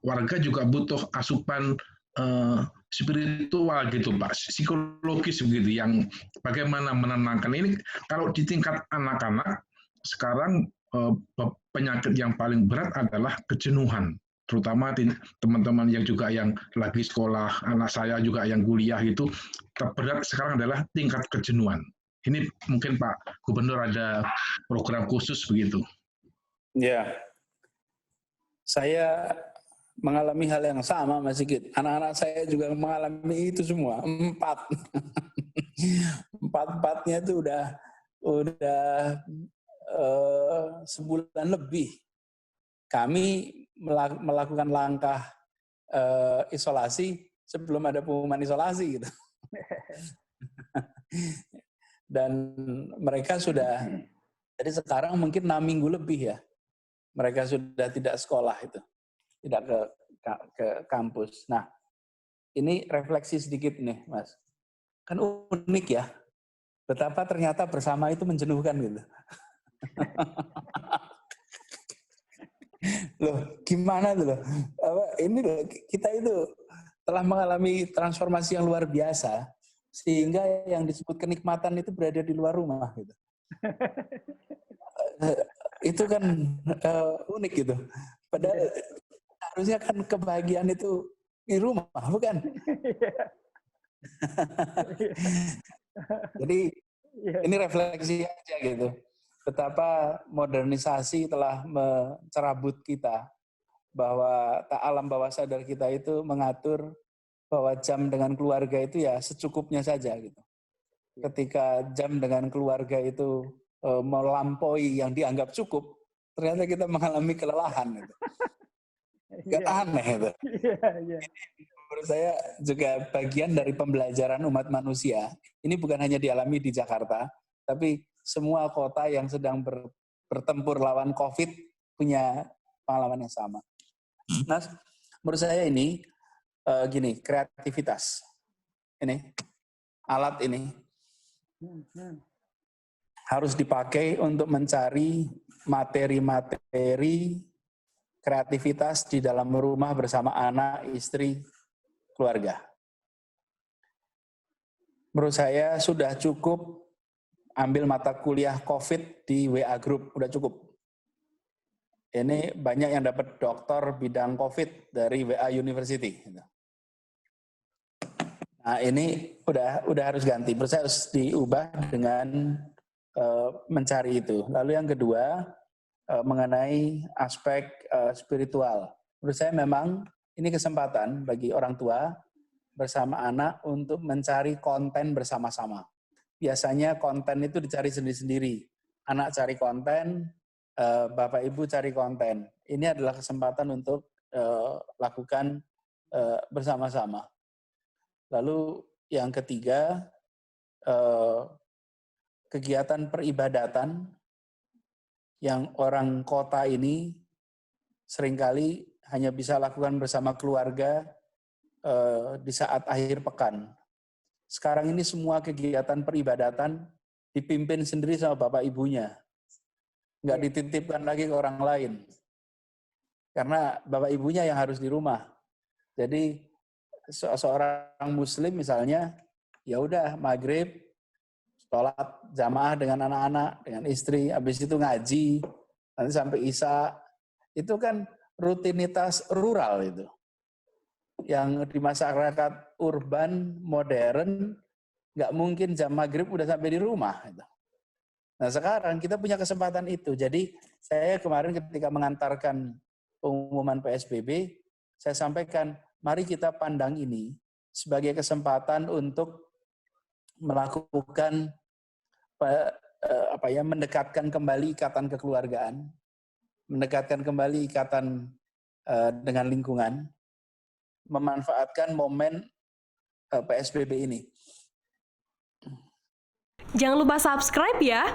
warga juga butuh asupan spiritual gitu Pak, psikologis begitu, yang bagaimana menenangkan ini. Kalau di tingkat anak-anak sekarang penyakit yang paling berat adalah kejenuhan, terutama teman-teman yang juga yang lagi sekolah, anak saya juga yang kuliah itu terberat sekarang adalah tingkat kejenuhan. Ini mungkin Pak Gubernur ada program khusus begitu. Ya, saya mengalami hal yang sama Mas Sigit. Anak-anak saya juga mengalami itu semua, 4. 4-4-nya itu udah sebulan lebih. Kami melakukan langkah isolasi sebelum ada pengumuman isolasi gitu. Dan mereka sudah, jadi sekarang mungkin 6 minggu lebih ya, mereka sudah tidak sekolah itu, tidak ke kampus. Nah, ini refleksi sedikit nih, Mas. Kan unik ya, betapa ternyata bersama itu menjenuhkan gitu. Loh, gimana tuh loh? Ini loh, kita itu telah mengalami transformasi yang luar biasa, sehingga yang disebut kenikmatan itu berada di luar rumah gitu. Itu kan unik gitu. Padahal harusnya kan kebahagiaan itu di rumah, bukan? Jadi ini refleksi aja gitu. Betapa modernisasi telah mencerabut kita, bahwa alam bawah sadar kita itu mengatur bahwa jam dengan keluarga itu ya secukupnya saja gitu. Ketika jam dengan keluarga itu melampaui yang dianggap cukup, ternyata kita mengalami kelelahan gitu. Gak aneh itu. Menurut saya juga bagian dari pembelajaran umat manusia. Ini bukan hanya dialami di Jakarta, tapi semua kota yang sedang bertempur lawan COVID punya pengalaman yang sama. Nah, menurut saya ini gini, kreativitas. Ini alat ini harus dipakai untuk mencari materi-materi kreativitas di dalam rumah bersama anak, istri, keluarga. Menurut saya sudah cukup ambil mata kuliah COVID di WA Group, udah cukup. Ini banyak yang dapat doktor bidang COVID dari WA University. Nah ini udah harus ganti, menurut saya harus diubah dengan mencari itu. Lalu yang kedua, mengenai aspek spiritual. Menurut saya memang ini kesempatan bagi orang tua bersama anak untuk mencari konten bersama-sama. Biasanya konten itu dicari sendiri-sendiri. Anak cari konten, Bapak Ibu cari konten. Ini adalah kesempatan untuk lakukan bersama-sama. Lalu yang ketiga, kegiatan peribadatan yang orang kota ini seringkali hanya bisa lakukan bersama keluarga di saat akhir pekan. Sekarang ini semua kegiatan peribadatan dipimpin sendiri sama bapak ibunya. Nggak dititipkan lagi ke orang lain. Karena bapak ibunya yang harus di rumah. Jadi seorang muslim misalnya, ya udah maghrib, sholat jamaah dengan anak-anak, dengan istri, habis itu ngaji, nanti sampai isya. Itu kan rutinitas rural itu. Yang di masyarakat urban, modern, nggak mungkin jam maghrib udah sampai di rumah. Nah sekarang kita punya kesempatan itu. Jadi saya kemarin ketika mengantarkan pengumuman PSBB, saya sampaikan, mari kita pandang ini sebagai kesempatan untuk melakukan mendekatkan kembali ikatan kekeluargaan, mendekatkan kembali ikatan dengan lingkungan, memanfaatkan momen PSBB ini. Jangan lupa subscribe ya.